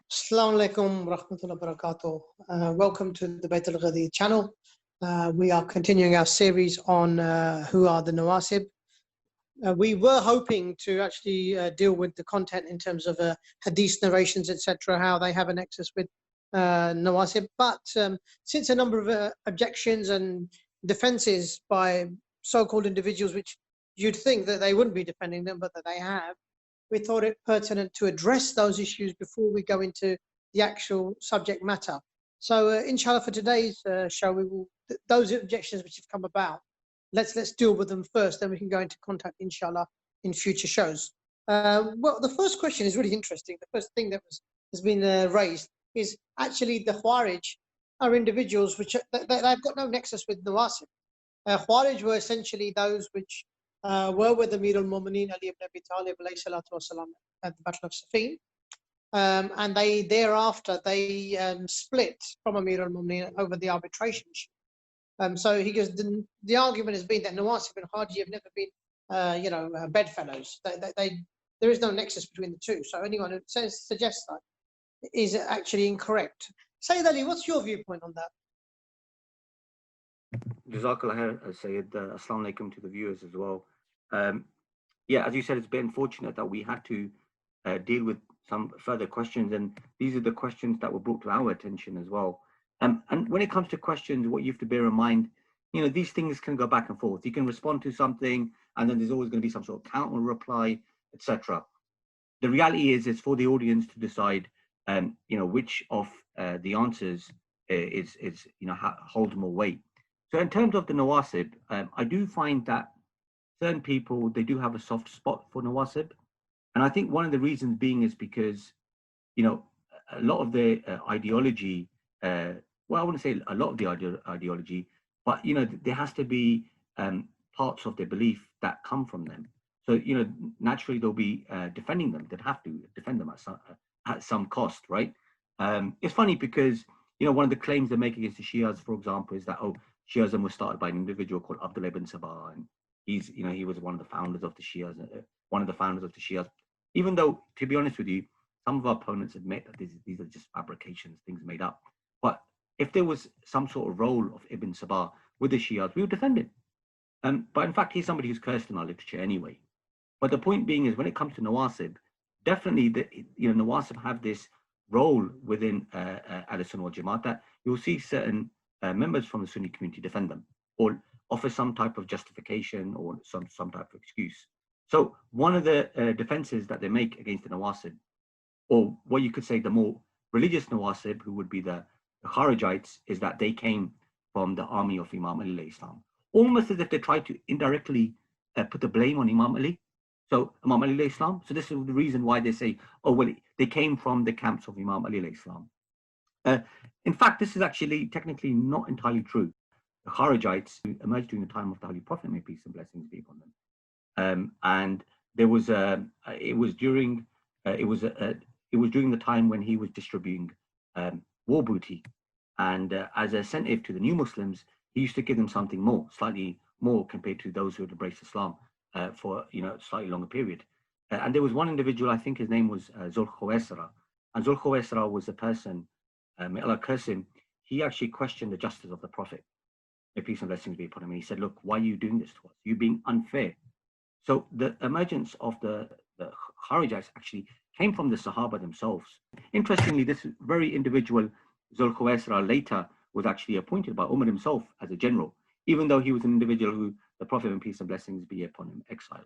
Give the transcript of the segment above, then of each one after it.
Assalamu alaikum rahmatullahi wa barakatuh. Welcome to the Bayat Al Ghadeer channel. We are continuing our series on who are the Nawasib. We were hoping to actually deal with the content in terms of Hadith narrations, etc., how they have a nexus with Nawasib. But since a number of objections and defenses by so-called individuals, which you'd think that they wouldn't be defending them, but that they have, we thought it pertinent to address those issues before we go into the actual subject matter. So inshallah, for today's show, we will those objections which have come about, let's deal with them first, then we can go into contact inshallah in future shows. Well, the first question is really interesting. The first thing that has been raised is actually the Khawarij are individuals which they've got no nexus with Nawasib. Khawarij were essentially those which were with Amir al-Mu'mineen Ali ibn Abi Talib alayhi salatu wasalam at the Battle of Siffin, and they thereafter split from Amir al-Mu'mineen over the arbitration issue. So he goes, the argument has been that Nawasib and Haji have never been bedfellows. There is no nexus between the two. So anyone who suggests that is actually incorrect. Sayyid Ali, what's your viewpoint on that? Jazakallah khair, Sayyid. Assalamu alaikum to the viewers as well. Yeah, as you said, it's been unfortunate that we had to deal with some further questions, and these are the questions that were brought to our attention as well. And when it comes to questions, what you have to bear in mind, these things can go back and forth. You can respond to something, and then there's always going to be some sort of counter reply, etc. The reality is, it's for the audience to decide, which of the answers holds more weight. So in terms of the Nawasib, I do find that certain people, they do have a soft spot for Nawasib. And I think one of the reasons being is because, a lot of the ideology, well, I wouldn't say a lot of the ideology, but, there has to be parts of their belief that come from them. So, naturally they'll be defending them. They'd have to defend them at some cost, right? It's funny because, one of the claims they make against the Shias, for example, is that, Shiism was started by an individual called Abdullah ibn Sabah, and he was one of the founders of the Shias, Even though, to be honest with you, some of our opponents admit that these are just fabrications, things made up. But if there was some sort of role of Ibn Sabah with the Shias, we would defend it. But in fact, he's somebody who's cursed in our literature anyway. But the point being is, when it comes to Nawasib, definitely Nawasib have this role within Ahl-Sunnah wal Jama'at that you'll see certain members from the Sunni community defend them or offer some type of justification or some type of excuse. So one of the defenses that they make against the Nawasib, or what you could say the more religious Nawasib, who would be the Kharijites, is that they came from the army of Imam Ali alayhi salam. Almost as if they tried to indirectly put the blame on Imam Ali. So Imam Ali alayhi salam. So this is the reason why they say, they came from the camps of Imam Ali alayhi salam. In fact, this is actually technically not entirely true. The Kharijites emerged during the time of the Holy Prophet, may peace and blessings be upon them. And there was it was during the time when he was distributing war booty, and as a incentive to the new Muslims, he used to give them something more, slightly more compared to those who had embraced Islam for a slightly longer period. And there was one individual, I think his name was Zul Khawaisara, and Zul Khawaisara was a person. May Allah curse him, he actually questioned the justice of the Prophet. May peace and blessings be upon him. And he said, look, why are you doing this to us? You're being unfair. So the emergence of the Kharijites actually came from the Sahaba themselves. Interestingly, this very individual, Zul Khawaisara, later was actually appointed by Umar himself as a general, even though he was an individual who the Prophet, and peace and blessings be upon him, exiled.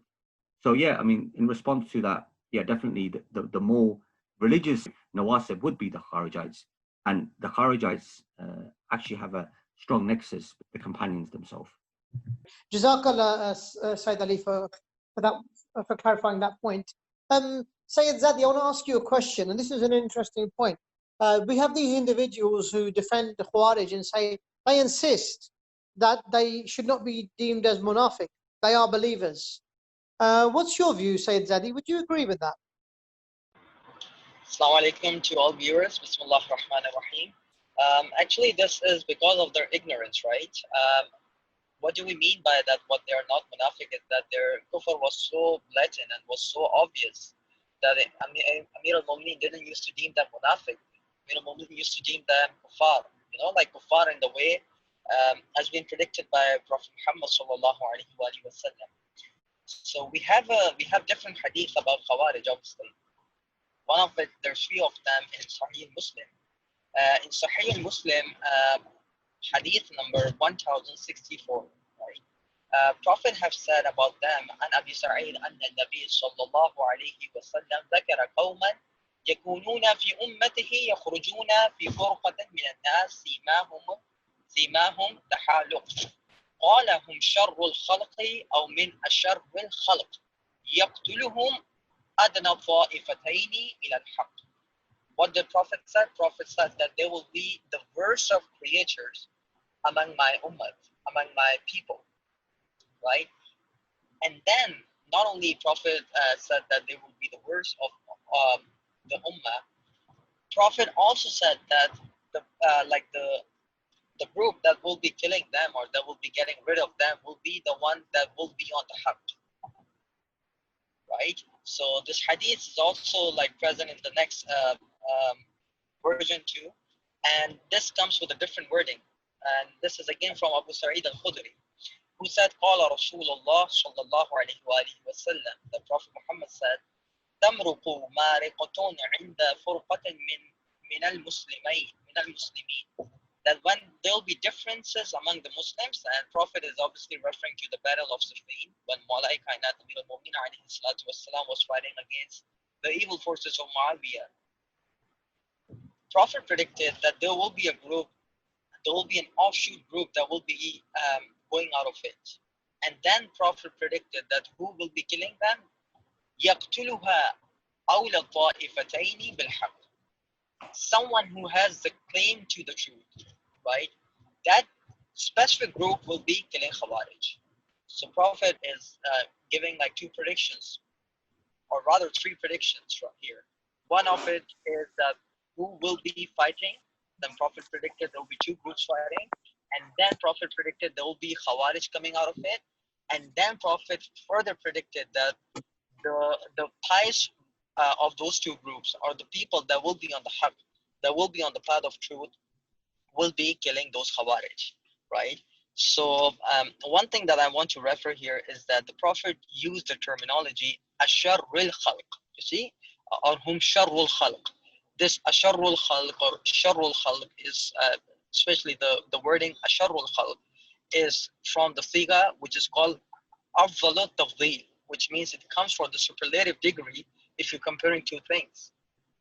So yeah, I mean, in response to that, yeah, definitely the more religious Nawasib would be the Kharijites. And the Kharijites actually have a strong nexus with the companions themselves. Jazakallah, Sayyid Ali, for clarifying that point. Sayyid Zadi, I want to ask you a question, and this is an interesting point. We have these individuals who defend the Khawarij and say they insist that they should not be deemed as munafiq. They are believers. What's your view, Sayyid Zadi? Would you agree with that? Assalamu alaikum to all viewers. Bismillah ar-Rahman ar-Rahim. Actually, this is because of their ignorance, right? What do we mean by that? What they are not munafiq is that their kufr was so blatant and was so obvious that Amir al-Mu'mineen didn't used to deem them munafiq. Amir al-Mu'mineen used to deem them kuffar, like kuffar in the way has been predicted by Prophet Muhammad sallallahu alaihi wasallam. So we have different hadith about Khawarij, obviously. One of it, there's 3 of them in Sahih Muslim. In Sahih Muslim, hadith number 1064, right? Prophet have said about them, عن أبي سعيد أن النبي صلى الله عليه وسلم ذكر قوما يكونون في أمته يخرجون في فرقة من الناس سيماهم تحالق قال هم شر الخلق أو من أشر الخلق يقتلهم أدنى طائفتين إلى الحق. What the Prophet said? Prophet said that they will be the worst of creatures among my ummah, among my people, right? And then not only Prophet said that they will be the worst of the ummah, Prophet also said that the group that will be killing them or that will be getting rid of them will be the one that will be on the haqq, right? So this hadith is also present in the next version too, and this comes with a different wording, and this is again from Abu Sa'id al-Khudri, who said, قال رسول الله صلى الله عليه وآله وسلم, the Prophet Muhammad said, تمرق مارقة عند فرقة من المسلمين, that when there will be differences among the Muslims, and Prophet is obviously referring to the Battle of Siffin, when Mawla Kainat Amir al-Mu'mineen alayhi salatu wassalam was fighting against the evil forces of Muawiyah. Prophet predicted that there will be an offshoot group that will be going out of it. And then Prophet predicted that who will be killing them? يَقْتُلُهَا أَوْلَ الطَّائِفَتَيْنِ بِالْحَقِّ. Someone who has the claim to the truth, right? That specific group will be killing Khawarij. So Prophet is giving 2 predictions, or rather 3 predictions from here. One of it is that who will be fighting. Then Prophet predicted there will be 2 groups fighting, and then Prophet predicted there will be Khawarij coming out of it, and then Prophet further predicted that the pious of those 2 groups, or the people that will be on the haqq, that will be on the path of truth, will be killing those Khawarij, right? So one thing that I want to refer here is that the Prophet used the terminology asharrul khalq, you see, or hum sharrul khalq. This asharrul khalq or sharrul khalq is especially the wording asharrul khalq is from the siga which is called afdalut tafdeel, which means it comes from the superlative degree if you're comparing 2 things,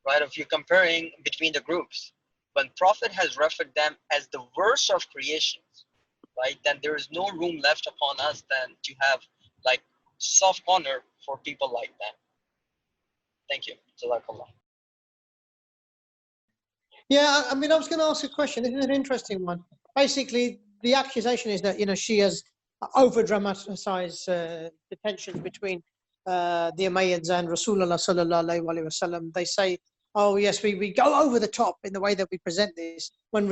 right? If you're comparing between the groups. When Prophet has referred them as the worst of creations, right, then there is no room left upon us then to have soft corner for people like them. Thank you. Jazakallah. Yeah, I mean, I was going to ask a question. This is an interesting one. Basically, the accusation is that, she has over-dramatized the tensions between the Umayyads and Rasulullah sallallahu alaihi wasallam. They say, oh yes, we go over the top in the way that we present this, when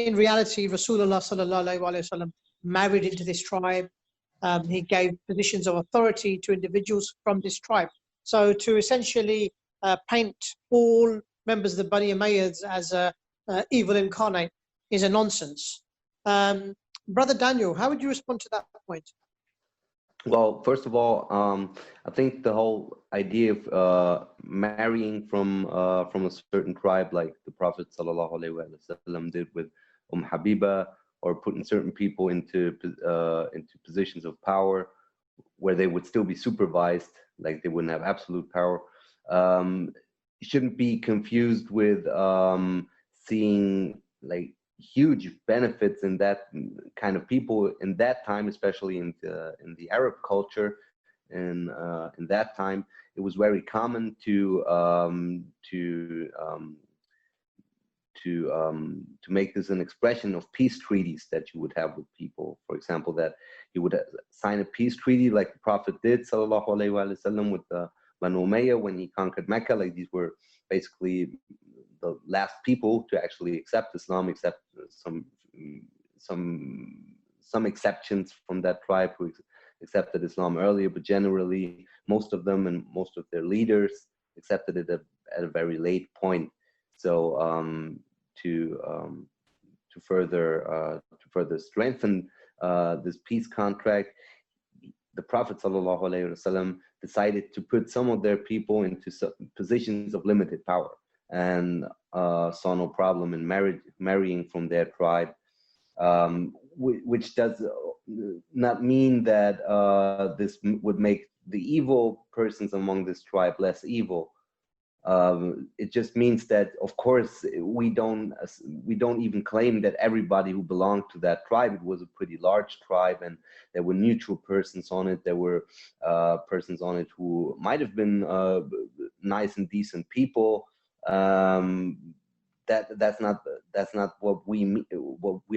in reality, Rasulullah sallallahu alaihi wasallam married into this tribe. He gave positions of authority to individuals from this tribe. So to essentially paint all members of the Bani Umayyads as evil incarnate is a nonsense. Brother Daniel, how would you respond to that point? Well, first of all, I think the whole idea of marrying from a certain tribe, like the Prophet ﷺ did with Habiba, or putting certain people into positions of power where they would still be supervised, like they wouldn't have absolute power, shouldn't be confused with seeing huge benefits in that kind of people in that time, especially in the Arab culture. In that time, it was very common to make this an expression of peace treaties that you would have with people. For example, that you would sign a peace treaty like the Prophet did, sallallahu alaihi wasallam, with the Banu Umayyah when he conquered Mecca. Like, these were basically the last people to actually accept Islam, except some exceptions from that tribe who accepted Islam earlier, but generally most of them and most of their leaders accepted it at a very late point. So to further strengthen this peace contract, the Prophet ﷺ decided to put some of their people into positions of limited power, and saw no problem in marrying from their tribe, which does not mean that this would make the evil persons among this tribe less evil. It just means that, of course, we don't even claim that everybody who belonged to that tribe. It was a pretty large tribe, and there were neutral persons on it. There were persons on it who might have been nice and decent people. That's not what we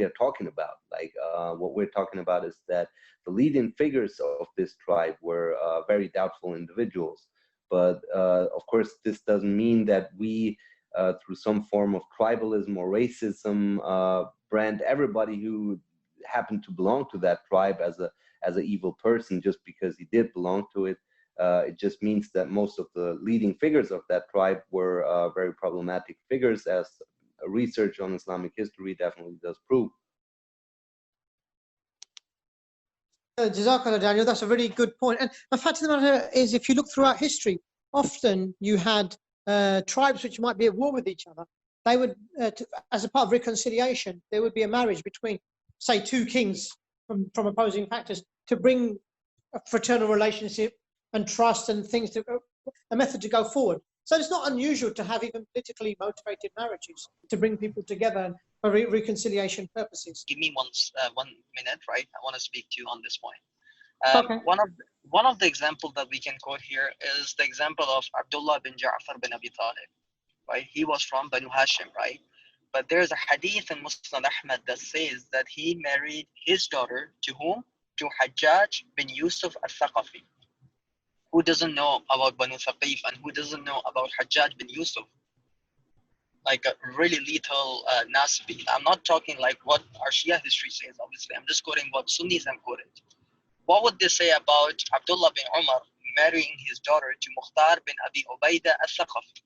are talking about. Like what we're talking about is that the leading figures of this tribe were very doubtful individuals. But of course, this doesn't mean that we, through some form of tribalism or racism, brand everybody who happened to belong to that tribe as an evil person just because he did belong to it. It just means that most of the leading figures of that tribe were very problematic figures, as research on Islamic history definitely does prove. Jazakallah, Daniel, that's a really good point. And the fact of the matter is, if you look throughout history, often you had tribes which might be at war with each other. They would, as a part of reconciliation, there would be a marriage between, say, two kings from opposing factors to bring a fraternal relationship and trust and things, to a method to go forward. So it's not unusual to have even politically motivated marriages to bring people together for reconciliation purposes. Give me 1 minute, right? I want to speak to you on this point. Okay. One of the examples that we can quote here is the example of Abdullah bin Ja'far bin Abi Talib, right? He was from Banu Hashim, right? But there's a hadith in Musnad Ahmad that says that he married his daughter to whom? To Hajjaj bin Yusuf al-Thaqafi. Who doesn't know about Banu Thaqif, and who doesn't know about Hajjaj bin Yusuf? Like a really lethal Nasibi. I'm not talking like what our Shia history says, obviously. I'm just quoting what Sunnis have quoted. What would they say about Abdullah bin Umar marrying his daughter to Mukhtar bin Abi Ubaidah al-Thaqafi?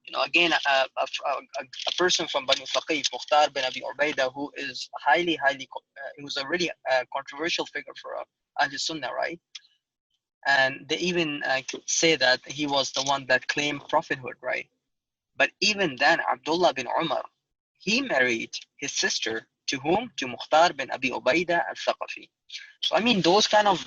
You know, again, a person from Banu Thaqif, Mukhtar bin Abi Ubaidah, who is highly, he was a really controversial figure for Ahl Sunnah, right? And they even say that he was the one that claimed prophethood, right? But even then, Abdullah bin Umar, he married his sister to whom? To Mukhtar bin Abi Ubaidah al-Thaqafi. So I mean, those kind of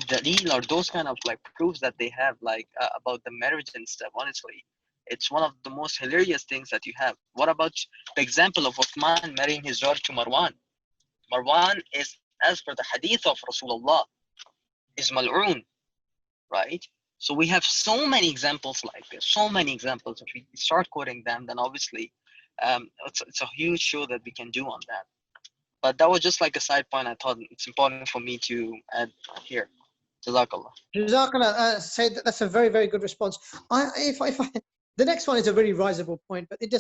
dalil, or those kind of like proofs that they have, like about the marriage and stuff, honestly, it's one of the most hilarious things that you have. What about the example of Uthman marrying his daughter to Marwan? Marwan is, as per the hadith of Rasulullah, is mal'oon, right? So we have so many examples like this, so many examples. If we start quoting them, then obviously it's a huge show that we can do on that. But that was just like a side point. I thought it's important for me to add here. Jazakallah. Jazakallah, say that's a very, very good response. The next one is a very risible point, but it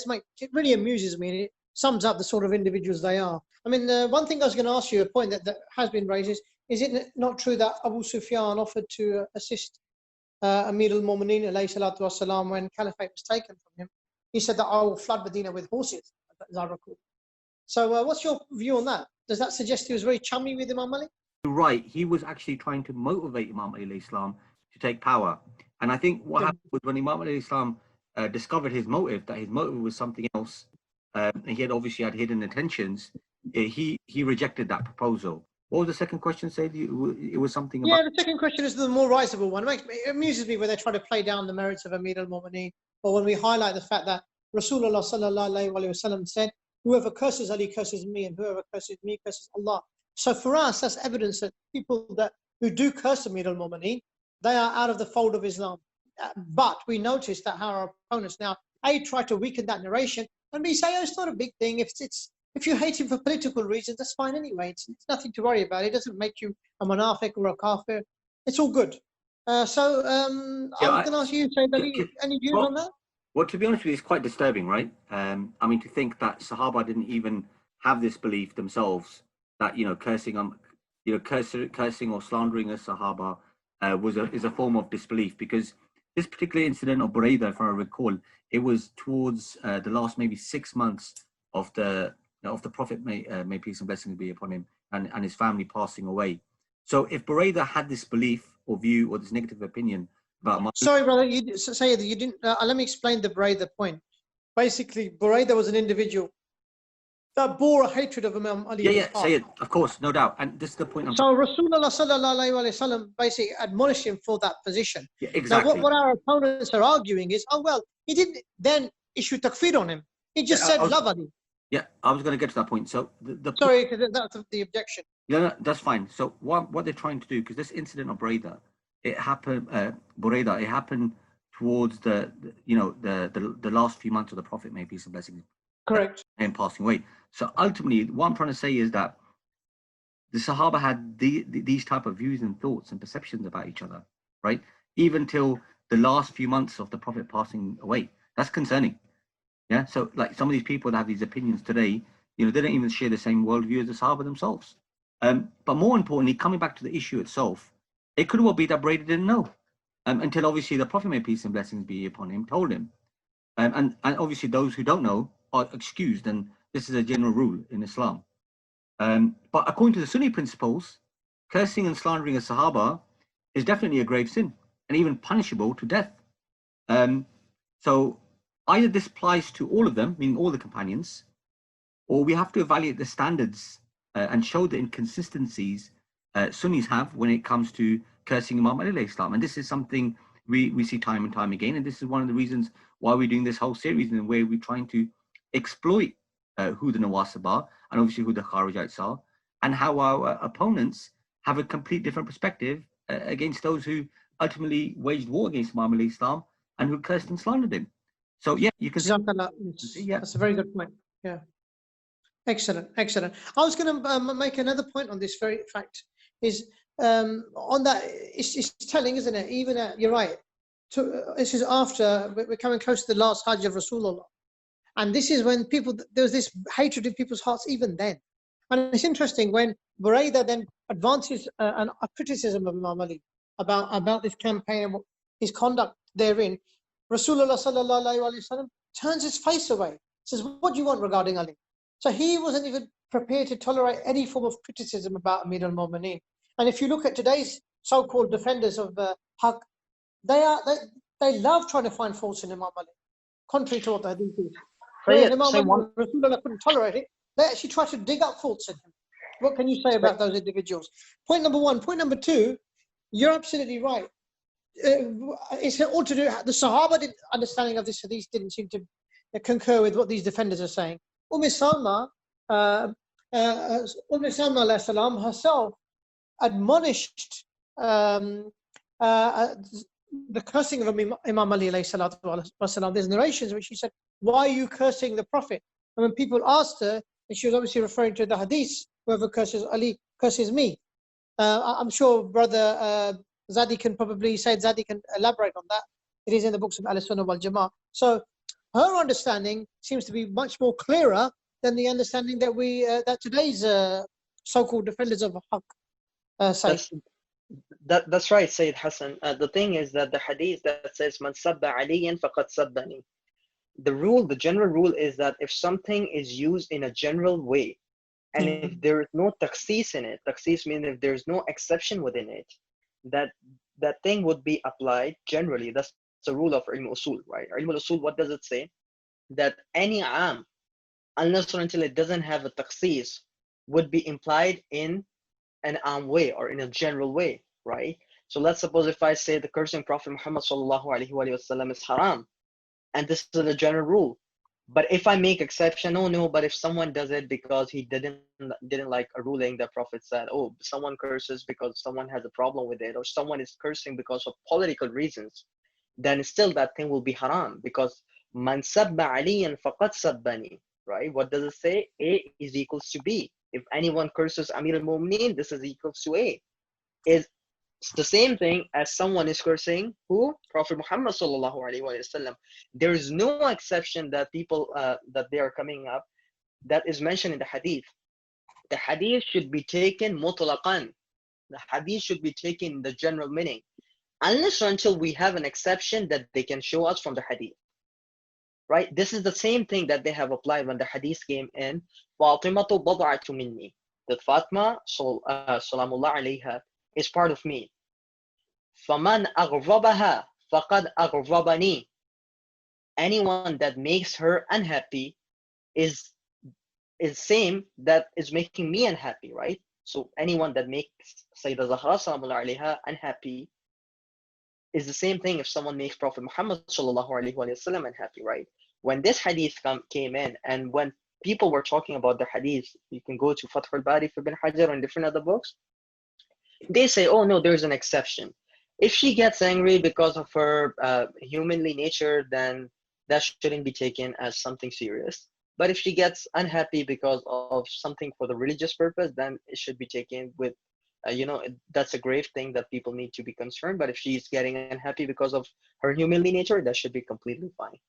really amuses me, and it sums up the sort of individuals they are. I mean, one thing I was going to ask you, a point that has been raised is it not true that Abu Sufyan offered to assist Amir al-Mu'mineen alayhi salatu wasalam when caliphate was taken from him? He said that I will flood Medina with horses, as I recall. So what's your view on that? Does that suggest he was very chummy with Imam Ali? Right, he was actually trying to motivate Imam Ali alayhi salam to take power. And I think what happened was when Imam Ali alayhi salam discovered his motive, that his motive was something else, and he had obviously had hidden intentions, he rejected that proposal. What was the second question, Said? It was something about... Yeah, the second question is the more risible one. It amuses me when they try to play down the merits of Amir al-Mu'mineen, or when we highlight the fact that Rasulullah sallallahu alayhi wa sallam said, whoever curses Ali curses me, and whoever curses me curses Allah. So for us, that's evidence that people who do curse Amir al-Mu'mineen, they are out of the fold of Islam. But we notice that how our opponents now, try to weaken that narration, and we say, oh, it's not a big thing. If you hate him for political reasons, that's fine anyway. It's nothing to worry about. It doesn't make you a munafiq or a kafir. It's all good. I was going to ask you, Sayyid Ali, any views on that? Well, to be honest with you, it's quite disturbing, right? I mean, to think that Sahaba didn't even have this belief themselves, that cursing or slandering a Sahaba is a form of disbelief, because this particular incident of Buraida, if I recall, it was towards the last maybe 6 months of the Prophet, may peace and blessings be upon him, and his family passing away. So if Buraida had this belief or view or this negative opinion about Sorry, brother, you say that you didn't. Let me explain the Buraida point. Basically, Buraida was an individual that bore a hatred of Imam Ali. Yeah, say it, of course, no doubt. And this is the point. So Rasulullah sallallahu alaihi wasallam basically admonished him for that position. Yeah, exactly. Now, what our opponents are arguing is, oh well, he didn't then issue takfir on him. He just said love Ali. Yeah, I was going to get to that point. So sorry, that's the objection. No, that's fine. So what they're trying to do, because this incident of Buraida, it happened towards the last few months of the Prophet, may peace and blessings, correct, and passing away. So ultimately, what I'm trying to say is that the Sahaba had these type of views and thoughts and perceptions about each other, right? Even till the last few months of the Prophet passing away. That's concerning. Yeah. So like some of these people that have these opinions today, they don't even share the same worldview as the Sahaba themselves. But more importantly, coming back to the issue itself, it could well be that Buraida didn't know until obviously the Prophet, may peace and blessings be upon him, told him. And obviously those who don't know are excused, and this is a general rule in Islam. But according to the Sunni principles, cursing and slandering a Sahaba is definitely a grave sin and even punishable to death. So either this applies to all of them, meaning all the companions, or we have to evaluate the standards and show the inconsistencies Sunnis have when it comes to cursing Imam Ali alayhi salam. And this is something we see time and time again. And this is one of the reasons why we're doing this whole series and where we're trying to exploit who the Nawasib are and obviously who the Khawarijites are, and how our opponents have a complete different perspective against those who ultimately waged war against Imam Ali Islam and who cursed and slandered him. So yeah, you can yeah, that's a very good point. Yeah. Excellent. I was going to make another point on this very fact. Is on that, it's telling, isn't it? Even you're right. This is after we're coming close to the last Hajj of Rasulullah, and this is when there was this hatred in people's hearts even then. And it's interesting when Buraida then advances a criticism of Imam Ali about this campaign and his conduct therein. Rasulullah sallallahu alaihi wasallam turns his face away. Says, "What do you want regarding Ali?" So he wasn't even prepared to tolerate any form of criticism about Amir al-Mu'mineen. And if you look at today's so-called defenders of Haqq, they love trying to find faults in Imam Ali, contrary to what the Hadith is. Rasulullah couldn't tolerate it. They actually try to dig up faults in him. What can you say about those individuals? Point number one. Point number two, you're absolutely right. It's all to do, the Sahaba understanding of this Hadith didn't seem to concur with what these defenders are saying. Salma alayhi salam herself admonished the cursing of Imam Ali alayhi salatu wasalam. There's narrations which she said, "Why are you cursing the Prophet?" And when people asked her, and she was obviously referring to the Hadith, "Whoever curses Ali curses me." I'm sure brother Zadi can elaborate on that. It is in the books of Al-Sunnah wal Jama'ah. So her understanding seems to be much more clearer than the understanding that that today's so-called defenders of Haqq say. That's right, Sayyid Hassan. The thing is that the hadith that says "Man sabba aliyan faqad sabbani," the general rule is that if something is used in a general way, and if there is no takhsis in it, takhsis means if there's no exception within it, that thing would be applied generally. That's the rule of ilm usul, right? Ilm usul, what does it say? That any am, unless or until it doesn't have a takhsis, would be implied in an am way or in a general way, right? So let's suppose if I say the cursing Prophet Muhammad sallallahu alaihi wasallam is haram, and this is a general rule. But if I make exception, but if someone does it because he didn't like a ruling that Prophet said, someone curses because someone has a problem with it, or someone is cursing because of political reasons, then still that thing will be haram, because man sabba aliyan faqad sabbani, right? What does it say? A is equals to B. If anyone curses Amir al-Mu'mineen, this is equals to A. It's the same thing as someone is cursing who? Prophet Muhammad sallallahu alaihi wasallam. There is no exception that people that they are coming up that is mentioned in the hadith. The hadith should be taken mutlaqan. The hadith should be taken in the general meaning. unless or until we have an exception that they can show us from the hadith. Right? This is the same thing that they have applied when the hadith came in. فَاطِمَةُ بَضْعَةُ مِنِّي. That Fatima, salamullah alayha, is part of me. فَمَنْ أَغْضَبَهَا فَقَدْ أَغْضَبَنِي. Anyone that makes her unhappy is same that is making me unhappy, right? So anyone that makes Sayyidah Zahra salamullah alayha unhappy is the same thing if someone makes Prophet Muhammad sallallahu alaihi wasallam unhappy, right? When this hadith came in, and when people were talking about the hadith, you can go to Fath al-Bari for Ibn Hajar and different other books, they say, oh no, there's an exception. If she gets angry because of her humanly nature, then that shouldn't be taken as something serious. But if she gets unhappy because of something for the religious purpose, then it should be taken with, that's a grave thing that people need to be concerned. But if she's getting unhappy because of her humanly nature, that should be completely fine.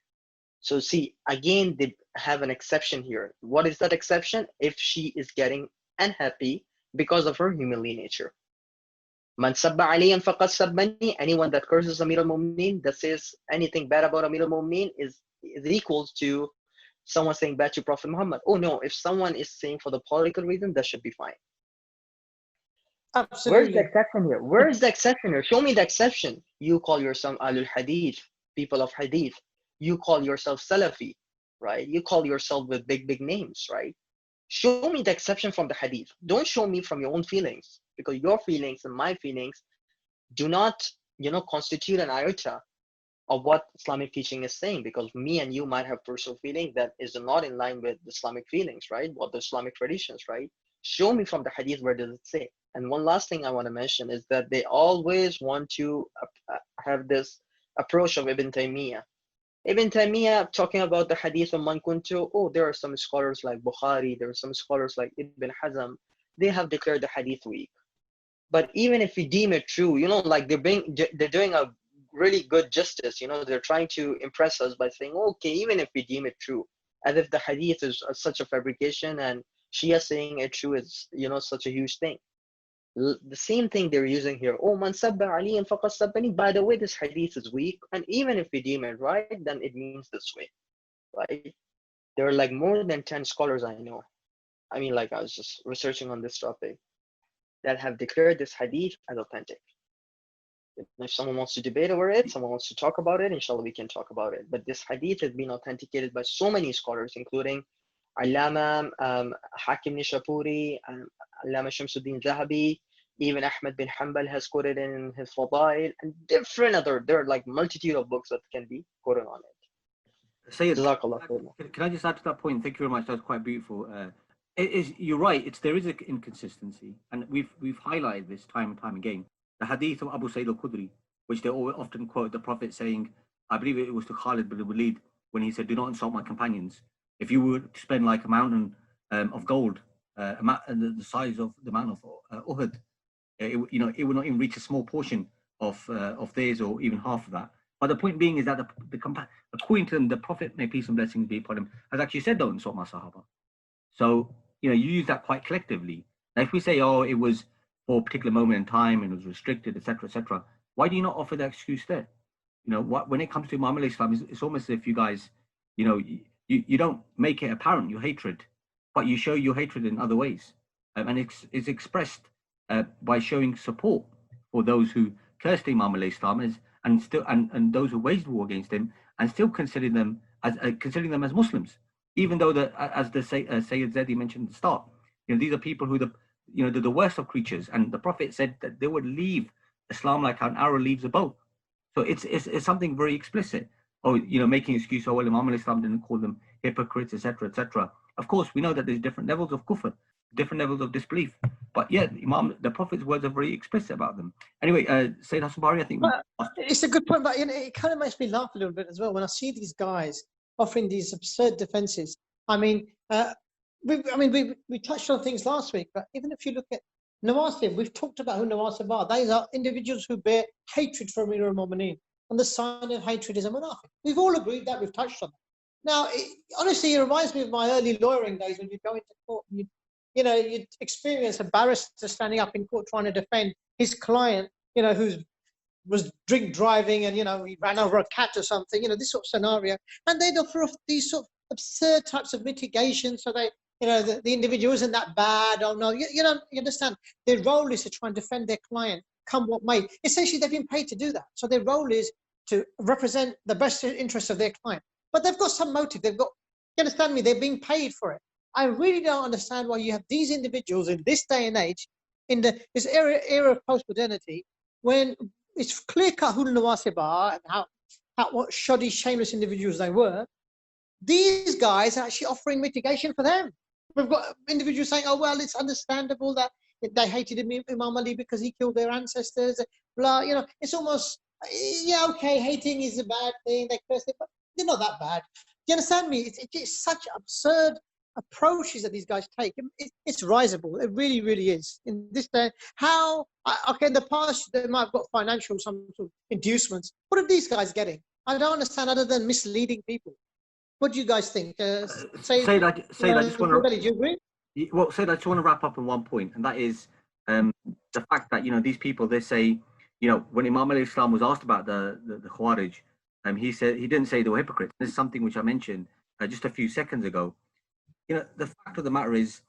So see, again, they have an exception here. What is that exception? If she is getting unhappy because of her humanly nature. Man sabba aliyan faqad sabbani. Anyone that curses Amir al-Mu'mineen, that says anything bad about Amir al-Mu'mineen is equal to someone saying bad to Prophet Muhammad. Oh no, if someone is saying for the political reason, that should be fine. Absolutely. Where's the exception here? Where is the exception here? Show me the exception. You call yourself Ahlul Hadith, people of Hadith. You call yourself Salafi, right? You call yourself with big names, right? Show me the exception from the Hadith. Don't show me from your own feelings, because your feelings and my feelings do not, constitute an iota of what Islamic teaching is saying, because me and you might have personal feeling that is not in line with Islamic feelings, right? What the Islamic traditions, right? Show me from the Hadith, where does it say? And one last thing I want to mention is that they always want to have this approach of Ibn Taymiyyah. Ibn Taymiyyah talking about the Hadith of Man Kuntu. Oh, there are some scholars like Bukhari, there are some scholars like Ibn Hazm. They have declared the Hadith weak. But even if we deem it true, like they're doing a really good justice. They're trying to impress us by saying, okay, even if we deem it true, as if the Hadith is such a fabrication and Shia saying it true is, such a huge thing. The same thing they're using here. Oh, man sabba aliyan faqad sabbani. By the way, this hadith is weak, and even if we deem it right, then it means this way, right? There are like more than 10 scholars I know. I mean, like I was just researching on this topic that have declared this hadith as authentic. If someone wants to debate over it, someone wants to talk about it, inshallah, we can talk about it. But this hadith has been authenticated by so many scholars, including Allama Hakim Nishapuri, Allama Shamsuddin Zahabi, even Ahmad bin Hanbal has quoted in his Fadail, and different other, there are like multitude of books that can be quoted on it. Sayyid, Jazakallah. can I just add to that point? Thank you very much. That was quite beautiful. You're right. There is an inconsistency, and we've highlighted this time and time again. The hadith of Abu Sa'id al-Khudri, which they often quote the Prophet saying, I believe it was to Khalid bin Walid when he said, "Do not insult my companions. If you were to spend like a mountain of gold, the size of the mountain of Uhud, it would not even reach a small portion of theirs, or even half of that." But the point being is that according to them, the Prophet, may peace and blessings be upon him, has actually said, "Don't insult my Sahaba." So you use that quite collectively. Now, if we say, "Oh, it was for a particular moment in time and it was restricted, etc., etc.," why do you not offer that excuse there? When it comes to Imam Ali Islam, it's almost as if you guys, you don't make it apparent your hatred, but you show your hatred in other ways, and it's expressed by showing support for those who cursed Imam Ali Islam and those who waged war against him, and still considering them as Muslims, even though as the Sayyid Zedi mentioned at the start, these are people who they're the worst of creatures, and the Prophet said that they would leave Islam like how an arrow leaves a bow. So it's something very explicit. Making excuse, well, Imam Ali Islam didn't call them hypocrites, etc., etc. Of course, we know that there's different levels of kufr, different levels of disbelief, but yet the Prophet's words are very explicit about them. Anyway, Sayyid Hassan Bari, I think it's a good point, but it kind of makes me laugh a little bit as well when I see these guys offering these absurd defenses. I mean, we touched on things last week, but even if you look at Nawasib, we've talked about who Nawasib are. These are individuals who bear hatred for Amir al-Mu'mineen, and the sign of hatred is a munafiq. We've all agreed that. We've touched on that. Now, honestly, it reminds me of my early lawyering days when you go into court and you'd experience a barrister standing up in court trying to defend his client, who's was drink driving and, he ran over a cat or something, this sort of scenario. And they'd offer off these sort of absurd types of mitigation so they, the individual isn't that bad. Oh no, you understand. Their role is to try and defend their client, come what may. Essentially, they've been paid to do that. So their role is to represent the best interests of their client. But they've got some motive. You understand me? They're being paid for it. I really don't understand why you have these individuals in this day and age, in this era of post-modernity, when it's clear-cut who the Nawasib are and what shoddy, shameless individuals they were. These guys are actually offering mitigation for them. We've got individuals saying, oh, well, it's understandable that they hated Imam Ali because he killed their ancestors. Blah, it's almost, yeah, okay, hating is a bad thing. They curse it, but they're not that bad. Do you understand me? It's such absurd approaches that these guys take. It's risible. It really, really is. In this day, okay, in the past, they might have got some sort of inducements. What are these guys getting? I don't understand, other than misleading people. What do you guys think? Sayyid, I just want to. Do you agree? Well, Sayyid, I just want to wrap up on one point, and that is the fact that these people, they say, when Imam Ali Islam was asked about the Khawarij, he said he didn't say they were hypocrites. This is something which I mentioned just a few seconds ago. The fact of the matter is,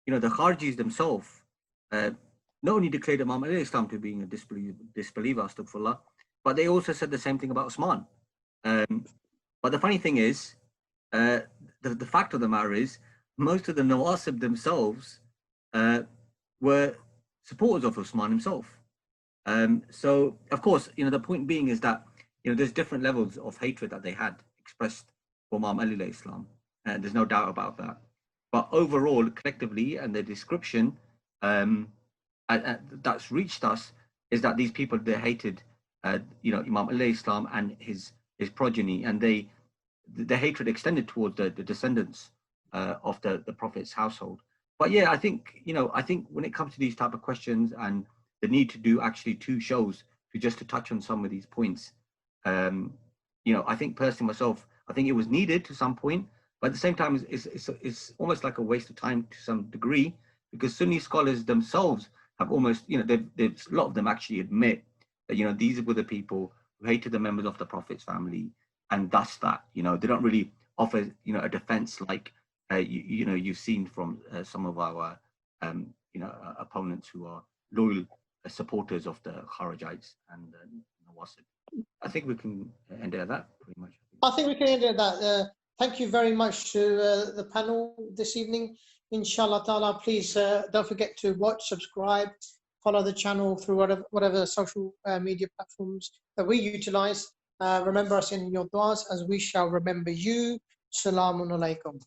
the Khawarijis themselves not only declared Imam Ali Islam to being a disbeliever, astaghfirullah, but they also said the same thing about Usman. But the funny thing is, the fact of the matter is, most of the Nawasib themselves were supporters of Usman himself. So, of course, the point being is that, there's different levels of hatred that they had expressed for Imam Ali Islam, and there's no doubt about that. But overall, collectively, and the description that's reached us is that these people, they hated, Imam Ali Islam and his progeny, and the hatred extended towards the descendants of the Prophet's household. But yeah, I think when it comes to these type of questions and the need to do actually 2 shows to touch on some of these points, I think personally myself, I think it was needed to some point, but at the same time, it's almost like a waste of time to some degree, because Sunni scholars themselves have almost, a lot of them actually admit that, these were the people who hated the members of the Prophet's family, and thus that, they don't really offer, a defense like, you've seen from some of our, opponents who are loyal supporters of the Khawarijites and Nawasib. I think we can end it at that, pretty much. I think we can end it at that. Thank you very much to the panel this evening. Inshallah ta'ala, please don't forget to watch, subscribe, follow the channel through whatever social media platforms that we utilize. Remember us in your du'as as we shall remember you. Salamun alaikum.